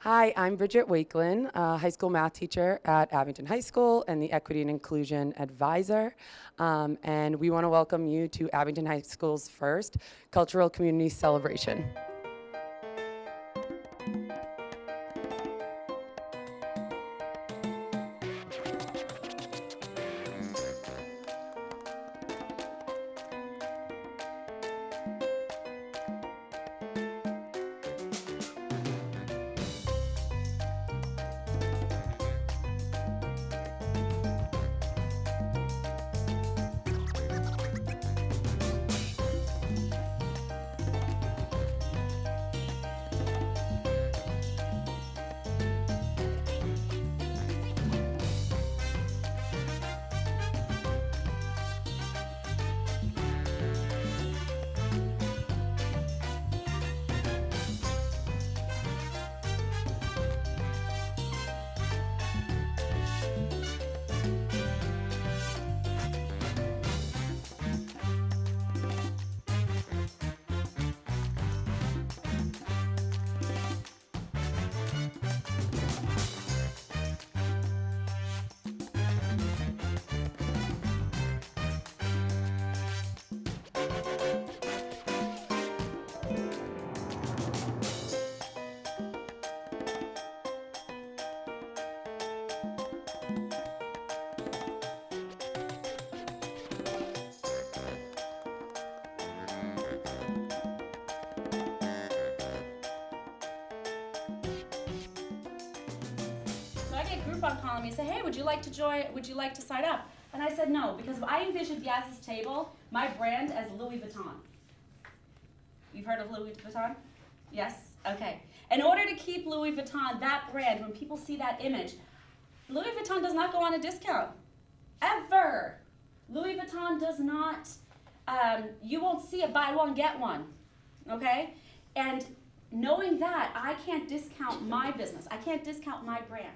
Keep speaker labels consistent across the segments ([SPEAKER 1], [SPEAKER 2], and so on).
[SPEAKER 1] Hi, I'm Bridget Wakelin, a high school math teacher at Abington High School and the Equity and Inclusion Advisor. And we want to welcome you to Abington High School's first Cultural Community Celebration.
[SPEAKER 2] Groupon calling me and say, hey, would you like to join, would you like to sign up? And I said no, because I envisioned Yaz's table, my brand, as Louis Vuitton. You've heard of Louis Vuitton? Yes? Okay. In order to keep Louis Vuitton, that brand, when people see that image, Louis Vuitton does not go on a discount. Ever. Louis Vuitton does not, you won't see a buy one, get one. Okay? And knowing that, I can't discount my business. I can't discount my brand.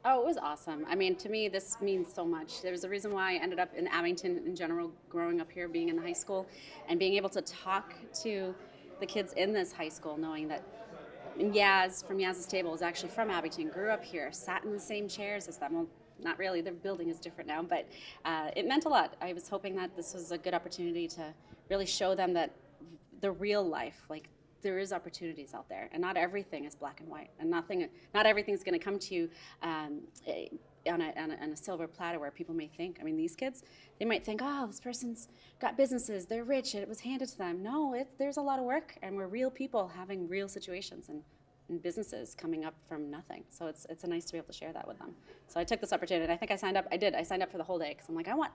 [SPEAKER 3] Oh, it was awesome. I mean, to me, this means so much. There's a reason why I ended up in Abington in general, growing up here, being in the high school, and being able to talk to the kids in this high school, knowing that Yaz from Yaz's Table is actually from Abington, grew up here, sat in the same chairs as them. Well, not really, the building is different now, but it meant a lot. I was hoping that this was a good opportunity to really show them that the real life, like, there is opportunities out there, and not everything is black and white, and not everything's going to come to you on a silver platter where people may think. I mean, these kids, they might think, oh, this person's got businesses, they're rich, it was handed to them. No, there's a lot of work, and we're real people having real situations and businesses coming up from nothing. So it's nice to be able to share that with them. So I took this opportunity, and I think I signed up. I signed up for the whole day, because I'm like, I want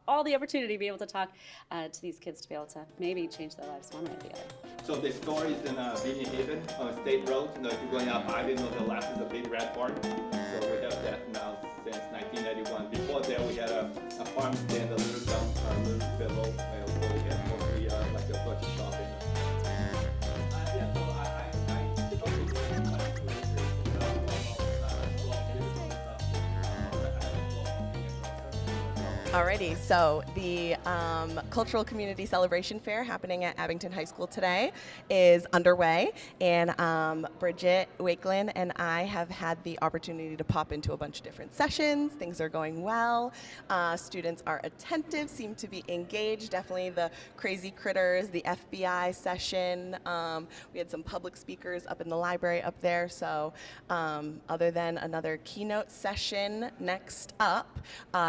[SPEAKER 3] all the opportunity to be able to talk to these kids to be able to maybe change their lives one way or the other.
[SPEAKER 4] So the store is in Beacon Haven on State Road. If you're going up Abington, the left is a big red barn. So we have that now since 1991. Before that, we had a farm stand, a little dump, a little pillow. Where we had mostly like a butcher shop in there.
[SPEAKER 5] Alrighty, so the Cultural Community Celebration Fair happening at Abington High School today is underway, and Bridget Wakelin and I have had the opportunity to pop into a bunch of different sessions. Things are going well. Students are attentive, seem to be engaged. Definitely the crazy critters, the FBI session. We had some public speakers up in the library up there, so other than another keynote session next up,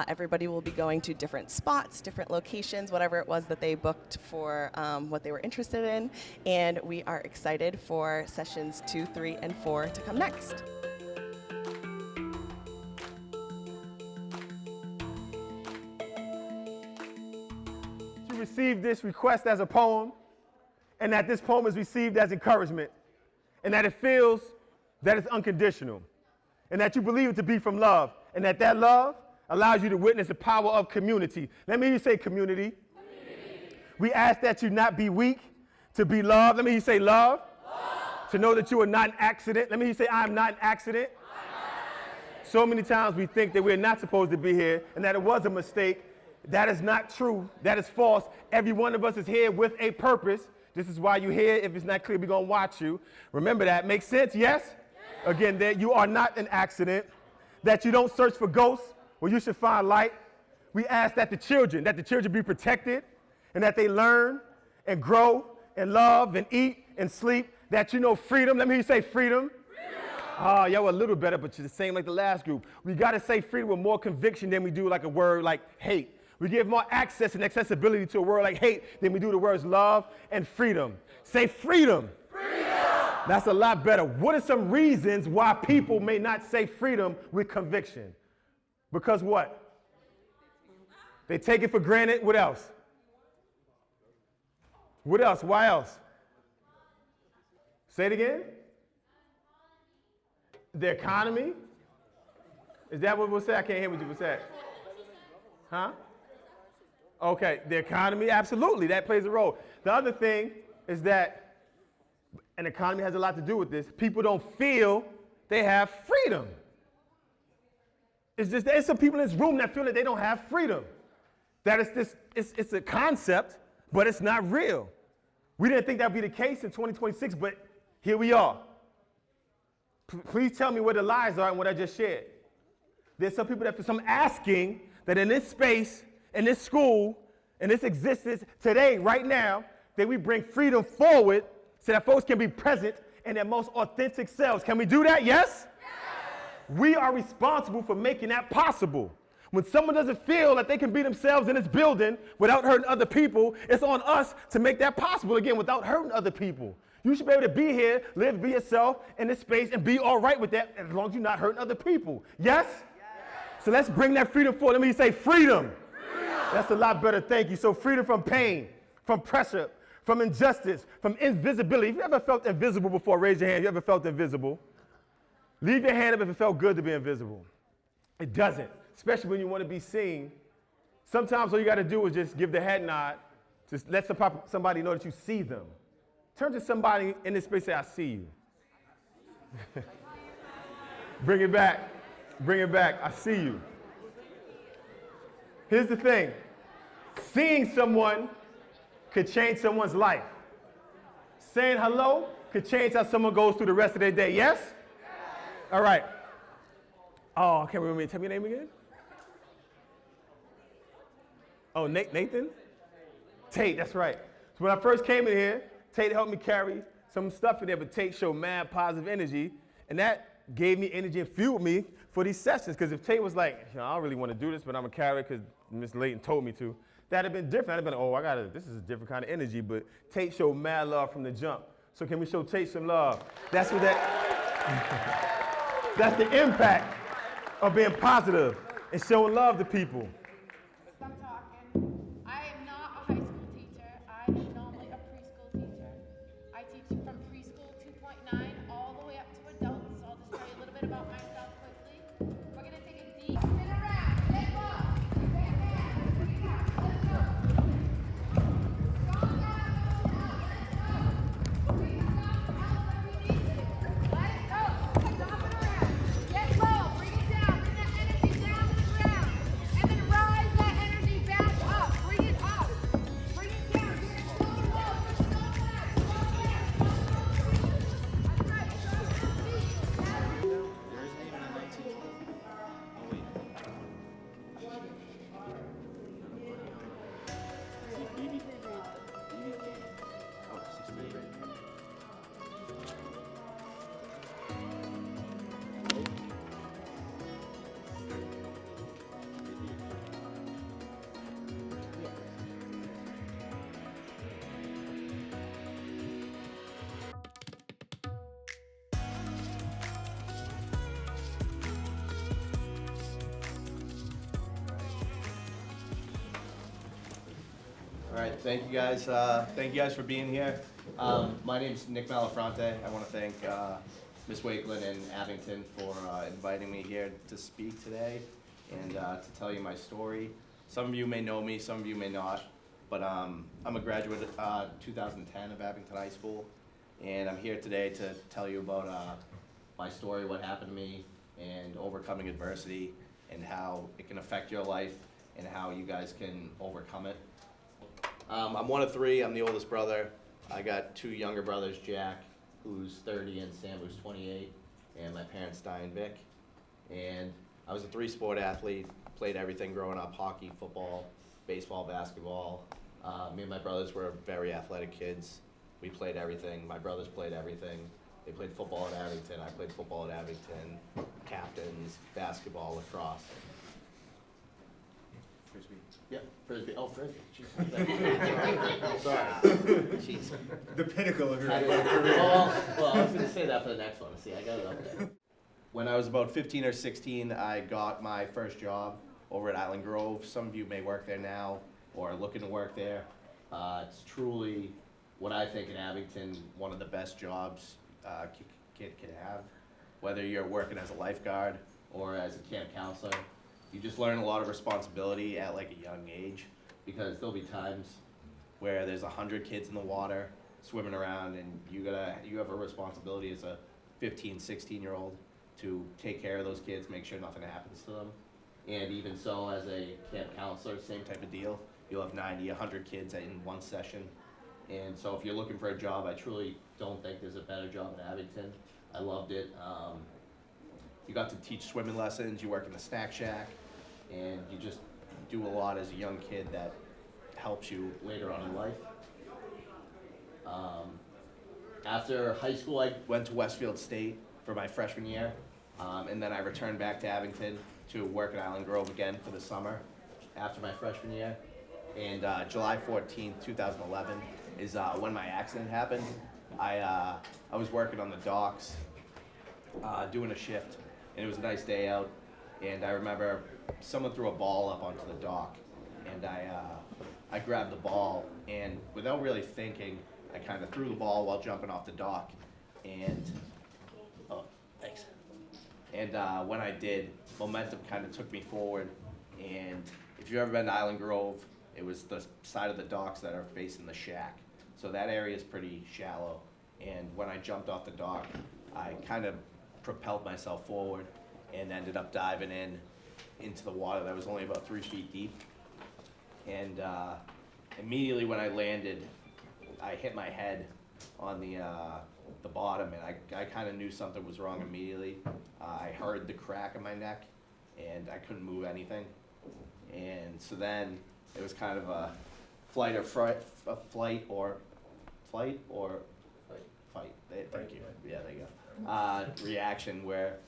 [SPEAKER 5] everybody will be going to different spots, different locations, whatever it was that they booked for what they were interested in. And we are excited for sessions 2, 3, and 4 to come next.
[SPEAKER 6] To receive this request as a poem, and that this poem is received as encouragement, and that it feels that it's unconditional, and that you believe it to be from love, and that love allows you to witness the power of community. Let me hear you say community. We ask that you not be weak, to be loved. Let me hear you say love. To know that you are not an accident. Let me hear you say I am not an accident. So many times we think that we're not supposed to be here and that it was a mistake. That is not true. That is false. Every one of us is here with a purpose. This is why you're here. If it's not clear, we're going to watch you. Remember that. Make sense? Yes? Again, that you are not an accident, that you don't search for ghosts where you should find light. We ask that the children be protected and that they learn and grow and love and eat and sleep, that you know freedom. Let me hear you say freedom. Oh, y'all were a little better, but you're the same like the last group. We got to say freedom with more conviction than we do like a word like hate. We give more access and accessibility to a word like hate than we do the words love and freedom. Say freedom. Freedom. That's a lot better. What are some reasons why people may not say freedom with conviction? Because what? They take it for granted. What else? What else? Why else? Say it again. The economy? Is that what was said? I can't hear what you was said. Huh? Okay, the economy, absolutely, that plays a role. The other thing is that, and the economy has a lot to do with this, people don't feel they have freedom. It's just, there's some people in this room that feel that they don't have freedom. That it's a concept, but it's not real. We didn't think that would be the case in 2026, but here we are. Please tell me where the lies are in what I just shared. There's some people that, I'm asking that in this space, in this school, in this existence today, right now, that we bring freedom forward so that folks can be present in their most authentic selves. Can we do that? Yes? We are responsible for making that possible. When someone doesn't feel that they can be themselves in this building without hurting other people, it's on us to make that possible again without hurting other people. You should be able to be here, live, be yourself in this space, and be all right with that as long as you're not hurting other people. Yes? So let's bring that freedom forward. Let me say freedom. That's a lot better, thank you. So freedom from pain, from pressure, from injustice, from invisibility. If you ever felt invisible before, raise your hand. You ever felt invisible? Leave your hand up if it felt good to be invisible. It doesn't, especially when you want to be seen. Sometimes all you got to do is just give the head nod, just let somebody know that you see them. Turn to somebody in this space and say, I see you. Bring it back. Bring it back. I see you. Here's the thing. Seeing someone could change someone's life. Saying hello could change how someone goes through the rest of their day. Yes? All right. Oh, I can't remember. Tell me your name again. Oh, Nathan? Tate, that's right. So when I first came in here, Tate helped me carry some stuff in there, but Tate showed mad positive energy, and that gave me energy and fueled me for these sessions. Because if Tate was like, I don't really want to do this, but I'm going to carry it because Miss Layton told me to, that'd have been different. I'd have been, this is a different kind of energy, but Tate showed mad love from the jump. So can we show Tate some love? That's what that's the impact of being positive and showing love to people.
[SPEAKER 7] Stop talking. I am not a high school teacher. I am normally a preschool teacher. I teach from preschool 2.9 all the way up to adults. So I'll just tell you a little bit about myself quickly. We're going to take a deep spin around. Step up. Step back. Bring it up. Let's go. Strong down. Let's go. Bring it up. However we need to. Let's go. Stop it around. Get low. Bring it down. Bring that energy down to the ground. And then rise that energy back up. Bring it up. Bring it down. You're going to slow and low. Just slow back. Slow back. Slow back. That's right. Slow your feet.
[SPEAKER 4] There isn't even a 19. Oh, wait. See, BB came. Oh, 6th grade. All right, thank you guys. Thank you guys for being here. My name's Nick Malafronte. I want to thank Ms. Wakeland and Abington for inviting me here to speak today and to tell you my story. Some of you may know me, some of you may not, but I'm a graduate 2010 of Abington High School, and I'm here today to tell you about my story, what happened to me, and overcoming adversity, and how it can affect your life, and how you guys can overcome it. I'm one of three. I'm the oldest brother. I got two younger brothers, Jack, who's 30, and Sam, who's 28.
[SPEAKER 8] and my parents, Di and Vic. And I was a three-sport athlete, played everything growing up: hockey, football, baseball, basketball. Me and my brothers were very athletic kids. We played everything. My brothers played everything. They played football at Abington. I played football at Abington. Captains, basketball, lacrosse. Frisbee. Yep, Frisbee. Oh, Frisbee. Jeez. Sorry. Jeez.
[SPEAKER 9] The pinnacle of your
[SPEAKER 8] Well, I was going to say that for the next one. See, I got it up there. When I was about 15 or 16, I got my first job over at Island Grove. Some of you may work there now or are looking to work there. It's truly what I think in Abington, one of the best jobs a kid can have. Whether you're working as a lifeguard or as a camp counselor, you just learn a lot of responsibility at like a young age, because there'll be times where there's 100 kids in the water swimming around, and you have a responsibility as a 15, 16-year-old to take care of those kids, make sure nothing happens to them. And even so, as a camp counselor, same type of deal. You'll have 90, 100 kids in one session. And so if you're looking for a job, I truly don't think there's a better job in Abington. I loved it. You got to teach swimming lessons, you work in the snack shack, and you just do a lot as a young kid that helps you later on in life. After high school, I went to Westfield State for my freshman year, and then I returned back to Abington to work at Island Grove again for the summer after my freshman year. And July 14th, 2011 is when my accident happened. I was working on the docks, doing a shift, and it was a nice day out. And I remember someone threw a ball up onto the dock, and I grabbed the ball, and without really thinking, I kind of threw the ball while jumping off the dock. And oh, thanks. And when I did, momentum kind of took me forward. And if you've ever been to Island Grove, it was the side of the docks that are facing the shack. So that area is pretty shallow. And when I jumped off the dock, I kind of propelled myself forward and ended up diving into the water that was only about 3 feet deep. And immediately when I landed, I hit my head on the bottom, and I kind of knew something was wrong immediately. I heard the crack in my neck, and I couldn't move anything. And so then it was kind of a fight. Thank you. Yeah, there you go. Reaction where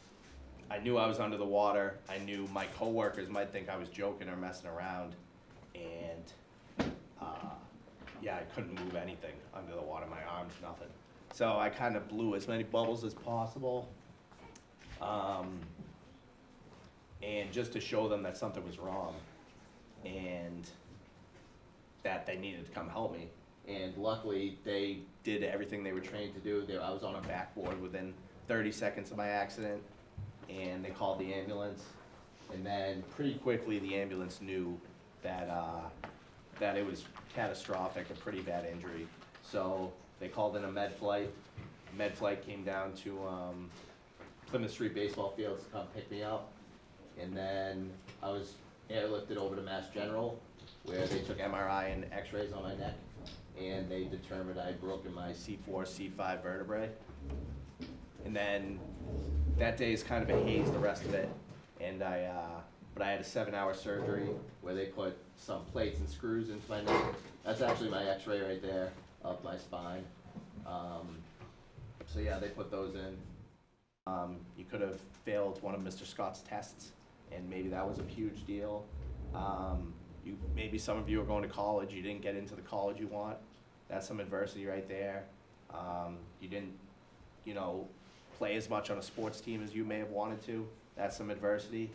[SPEAKER 8] I knew I was under the water. I knew my coworkers might think I was joking or messing around, and yeah, I couldn't move anything under the water. My arms, nothing. So I kind of blew as many bubbles as possible, and just to show them that something was wrong, and that they needed to come help me. And luckily, they did everything they were trained to do. I was on a backboard within 30 seconds of my accident, and they called the ambulance. And then pretty quickly, the ambulance knew that that it was catastrophic, a pretty bad injury. So they called in a med flight. Med flight came down to Plymouth Street baseball fields to come pick me up. And then I was airlifted over to Mass General, where they took MRI and x-rays on my neck, and they determined I had broken my C4, C5 vertebrae. And then that day is kind of a haze, the rest of it. And but I had a 7-hour surgery where they put some plates and screws into my neck. That's actually my x-ray right there of my spine. So yeah, they put those in. You could have failed one of Mr. Scott's tests, and maybe that was a huge deal. Maybe some of you are going to college, you didn't get into the college you want. That's some adversity right there. You didn't, play as much on a sports team as you may have wanted to. That's some adversity.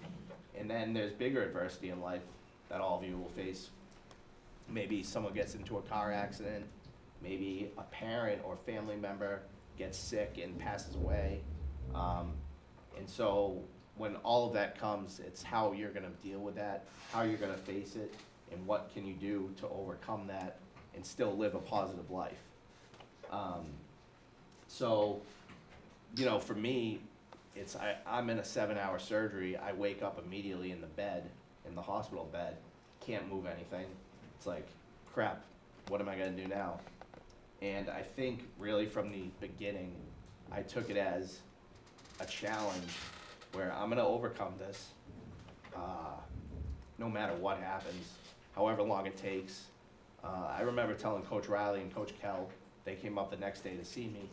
[SPEAKER 8] And then there's bigger adversity in life that all of you will face. Maybe someone gets into a car accident. Maybe a parent or family member gets sick and passes away. And so when all of that comes, it's how you're gonna deal with that, how you're gonna face it, and what can you do to overcome that and still live a positive life. So, for me, I'm in a 7-hour surgery. I wake up immediately in the hospital bed, can't move anything. It's like, crap, what am I gonna do now? And I think really from the beginning, I took it as, a challenge where I'm gonna overcome this, no matter what happens, however long it takes. I remember telling Coach Riley and Coach Kell, they came up the next day to see me,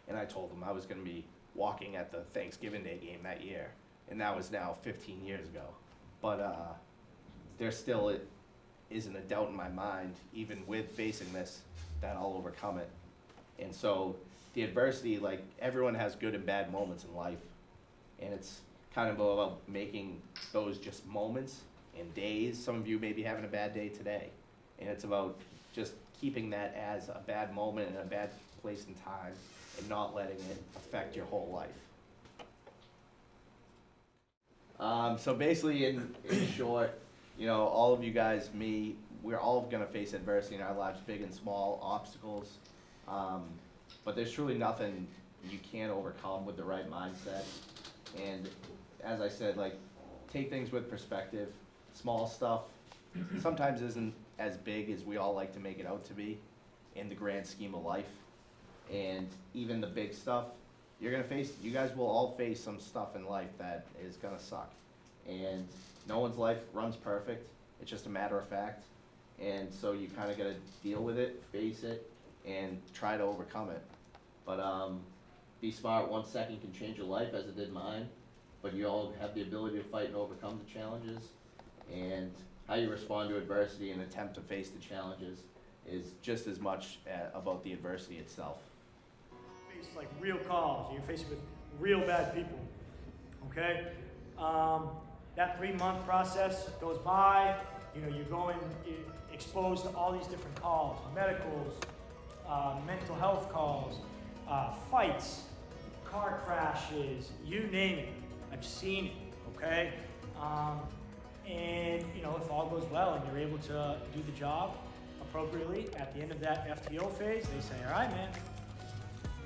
[SPEAKER 8] and I told them I was gonna be walking at the Thanksgiving Day game that year, and that was now 15 years ago. But there still isn't a doubt in my mind, even with facing this, that I'll overcome it. And so the adversity, like, everyone has good and bad moments in life, and it's kind of about making those just moments and days. Some of you may be having a bad day today, and it's about just keeping that as a bad moment and a bad place and time and not letting it affect your whole life. So basically, in short, you know, all of you guys, me, we're all gonna face adversity in our lives, big and small, obstacles. But there's truly nothing you can't overcome with the right mindset. And as I said, like, take things with perspective. Small stuff sometimes isn't as big as we all like to make it out to be in the grand scheme of life. And even the big stuff, you guys will all face some stuff in life that is gonna suck. And no one's life runs perfect, it's just a matter of fact. And so you kinda gotta deal with it, face it, and try to overcome it. But be smart, 1 second can change your life as it did mine, but you all have the ability to fight and overcome the challenges. And how you respond to adversity and attempt to face the challenges is just as much about the adversity itself.
[SPEAKER 9] Face like real calls, you're facing with real bad people, okay? That 3-month process goes by, you know, you're exposed to all these different calls, medicals, mental health calls, fights, car crashes, you name it. I've seen it, okay? And, you know, if all goes well and you're able to do the job appropriately, at the end of that FTO phase, they say, all right, man,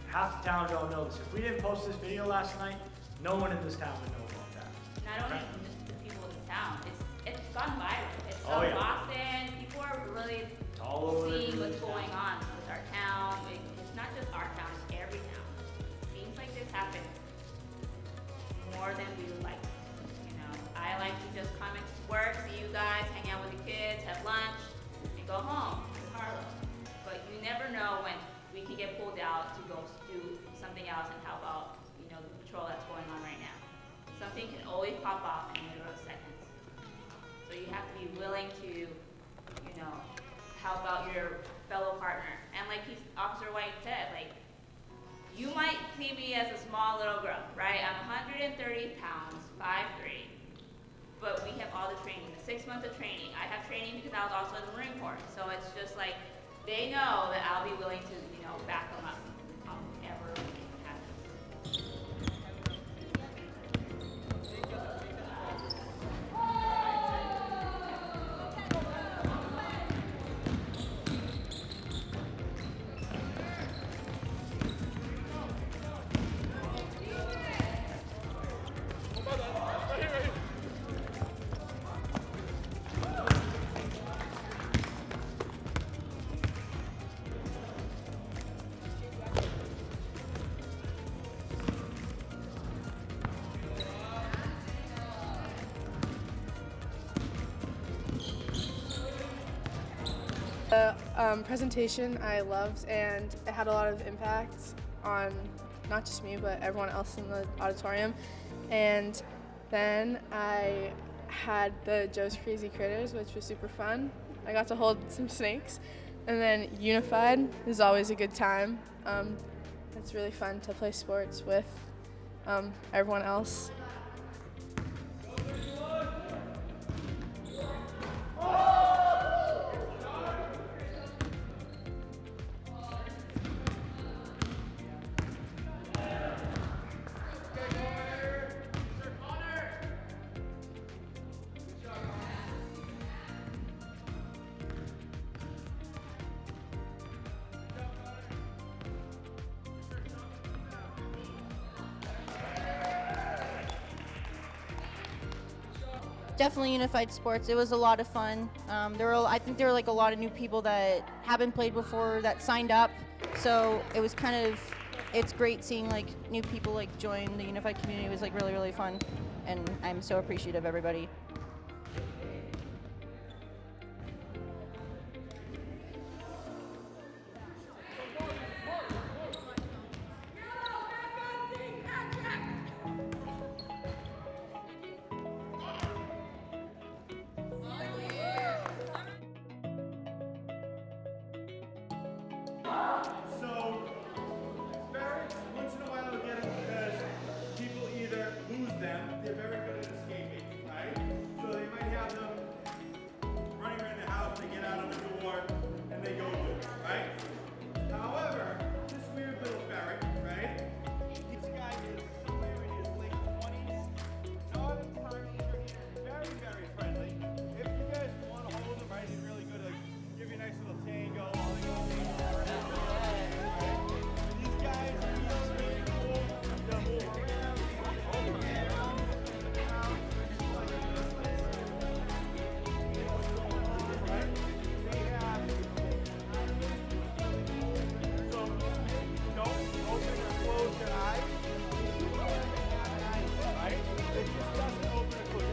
[SPEAKER 9] half the town don't know this. If we didn't post this video last night, no one in this town would know about that.
[SPEAKER 10] Not only from just the people in the town, it's gone viral. It's
[SPEAKER 9] Oh,
[SPEAKER 10] so
[SPEAKER 9] yeah.
[SPEAKER 10] often, people are really
[SPEAKER 9] All over the
[SPEAKER 10] seeing what's
[SPEAKER 9] news.
[SPEAKER 10] going on with our town. It's not just our town, it's every town. Things like this happen more than we would like. You know, I like to just come into work, see you guys, hang out with the kids, have lunch, and go home to Harlow. But you never know when we can get pulled out to go do something else and help out, you know, the patrol that's going on right now. Something can always pop off in a matter of seconds. So you have to be willing to, you know, help out your fellow partner. And like Officer White said, like, you might see me as a small little girl, right? I'm 130 pounds, 5'3". But we have all the training, the 6 months of training. I have training because I was also in the Marine Corps. So it's just like, they know that I'll be willing to, you know, back them up whenever it happens.
[SPEAKER 11] The presentation I loved, and it had a lot of impact on not just me but everyone else in the auditorium. And then I had the Joe's Crazy Critters, which was super fun. I got to hold some snakes. And then Unified is always a good time. It's really fun to play sports with everyone else.
[SPEAKER 12] Definitely Unified Sports. It was a lot of fun. I think there were like a lot of new people that haven't played before that signed up. So it was kind of it's great seeing like new people like join the unified community. It was like really, really fun, and I'm so appreciative of everybody.
[SPEAKER 6] So, Faire, once in a while we get it because people either lose them, they're very good at escaping, right? So they might have them running around the house, they get out of the door, and they go do it, right? However, this weird little ferret, right? This guy is somewhere in his late 20s, not entirely sure, he's very, very friendly. If you guys want to hold him, right, he's really good at give you a nice little tango. These guys are really cool. They'll move around. Right? They have. So don't open or close your eyes. Right? It just doesn't open or close.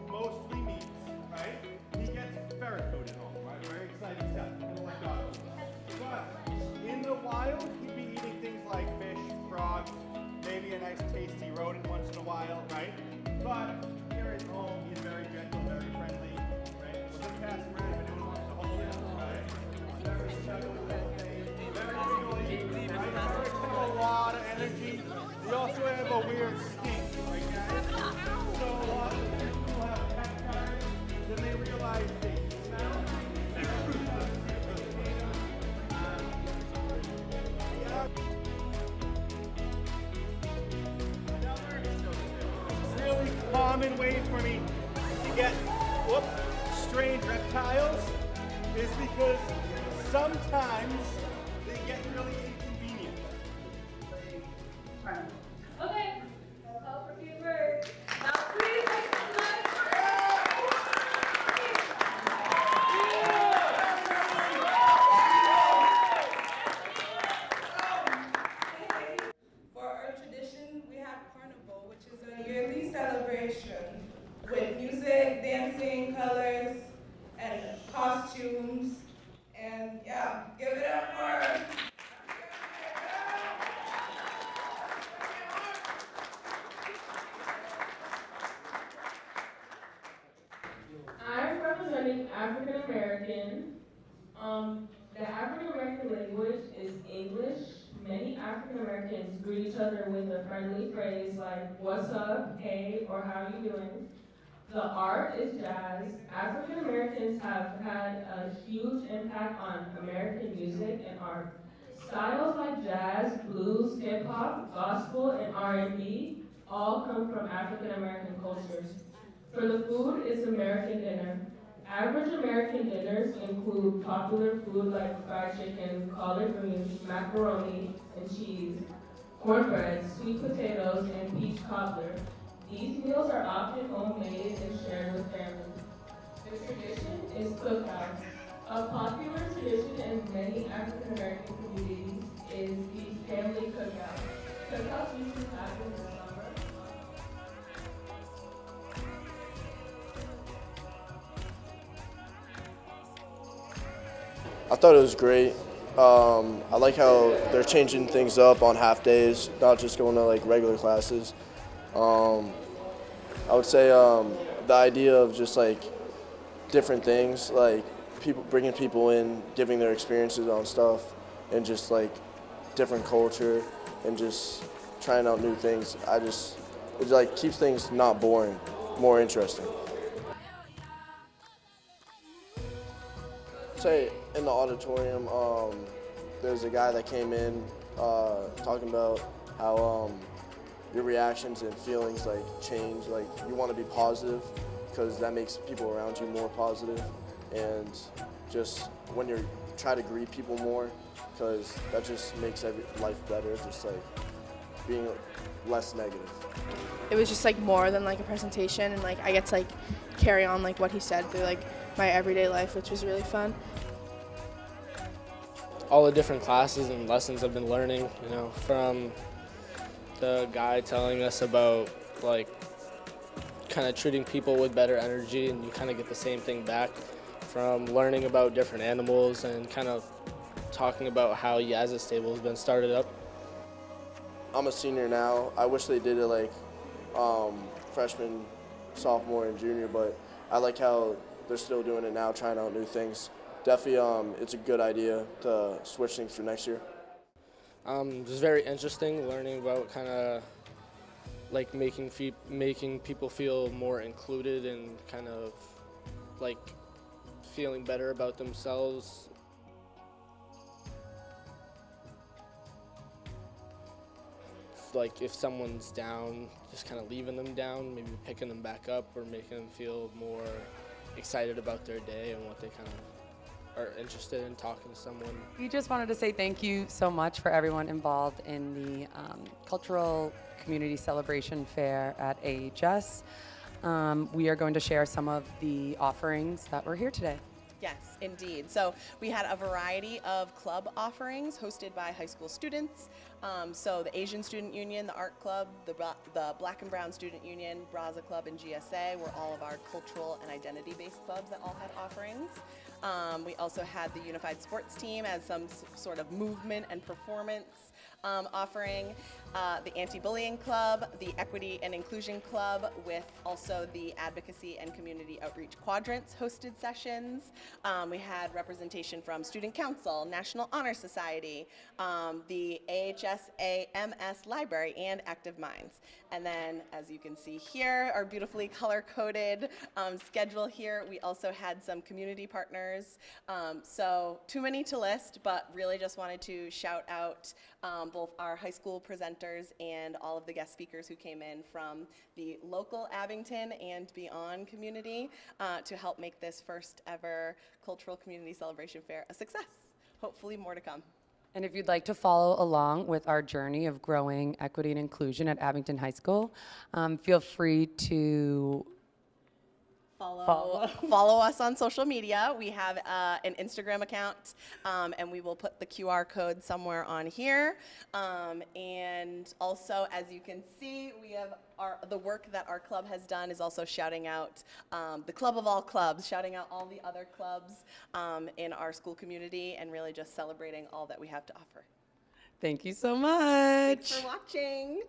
[SPEAKER 6] Mostly meats, right? He gets ferret food at home, right? Very exciting stuff. Kind of like dogs. But in the wild, he'd be eating things like fish, frogs, maybe a nice tasty rodent once in a while, right? But here at home, he's very gentle, very friendly, right? We're gonna pass him around if anyone wants to hold him, right? Very snuggly little thing, very wiggly, right? Ferrets have a lot of energy. They also have a weird stink, right guys? So people have pet cards, then they realize they smell. Really common way for me to get strange reptiles is because sometimes they get really inconvenient.
[SPEAKER 7] Okay, call for few words. Now please make some noise for
[SPEAKER 13] For our tradition, we have Carnival, which is a yearly celebration with music, dancing, colors, and costumes. And yeah, give it up for.
[SPEAKER 14] I'm representing African American. The African American language is English. Many African Americans greet each other with a friendly phrase like, "What's up?" "Hey," or "How you doing?" The art is jazz. African Americans have had a huge impact on American music and art. Styles like jazz, blues, hip hop, gospel, and R&B all come from African American cultures. For the food, it's American dinner. Average American dinners include popular food like fried chicken, collard greens, macaroni and cheese, cornbread, sweet potatoes, and peach cobbler. These meals are often homemade and shared with family. The tradition is cookouts. A popular tradition in many African American communities is the family cookout. Cookouts usually happen in the summer.
[SPEAKER 15] I thought it was great. I like how they're changing things up on half days, not just going to like regular classes. I would say the idea of just like different things, like bringing people in, giving their experiences on stuff, and just like different culture, and just trying out new things. It like keeps things not boring, more interesting. Say in the auditorium, there's a guy that came in talking about how your reactions and feelings like change. Like you want to be positive because that makes people around you more positive, and just when you're try to greet people more, because that just makes life better, just like being less negative.
[SPEAKER 11] It was just like more than like a presentation, and like I get to like carry on like what he said through like my everyday life, which was really fun.
[SPEAKER 16] All the different classes and lessons I've been learning, from the guy telling us about like kind of treating people with better energy, and you kind of get the same thing back from learning about different animals and kind of talking about how Yaz's stable has been started up.
[SPEAKER 15] I'm a senior now. I wish they did it like freshman, sophomore, and junior, but I like how they're still doing it now, trying out new things. Definitely, it's a good idea to switch things for next year.
[SPEAKER 16] It's very interesting learning about kind of like making people feel more included and kind of like feeling better about themselves. Like if someone's down, just kind of leaving them down, maybe picking them back up or making them feel more excited about their day and what they kind of are interested in talking to someone.
[SPEAKER 1] We just wanted to say thank you so much for everyone involved in the Cultural Community Celebration Fair at AHS. We are going to share some of the offerings that were here today.
[SPEAKER 5] Yes, indeed. So we had a variety of club offerings hosted by high school students. So the Asian Student Union, the Art Club, the Black and Brown Student Union, Braza Club, and GSA were all of our cultural and identity-based clubs that all had offerings. We also had the Unified Sports Team as some sort of movement and performance offering, the Anti-Bullying Club, the Equity and Inclusion Club, with also the Advocacy and Community Outreach Quadrants hosted sessions. We had representation from Student Council, National Honor Society, the AHS-AMS Library, and Active Minds. And then, as you can see here, our beautifully color-coded schedule here, we also had some community partners. So too many to list, but really just wanted to shout out both our high school presenters and all of the guest speakers who came in from the local Abington and beyond community to help make this first ever Cultural Community Celebration Fair a success. Hopefully more to come.
[SPEAKER 1] And if you'd like to follow along with our journey of growing equity and inclusion at Abington High School, feel free to
[SPEAKER 5] follow us on social media. We have an Instagram account, and we will put the QR code somewhere on here. And also, as you can see, we have the work that our club has done is also shouting out the club of all clubs, shouting out all the other clubs in our school community, and really just celebrating all that we have to offer.
[SPEAKER 1] Thank you so much.
[SPEAKER 5] Thanks for watching.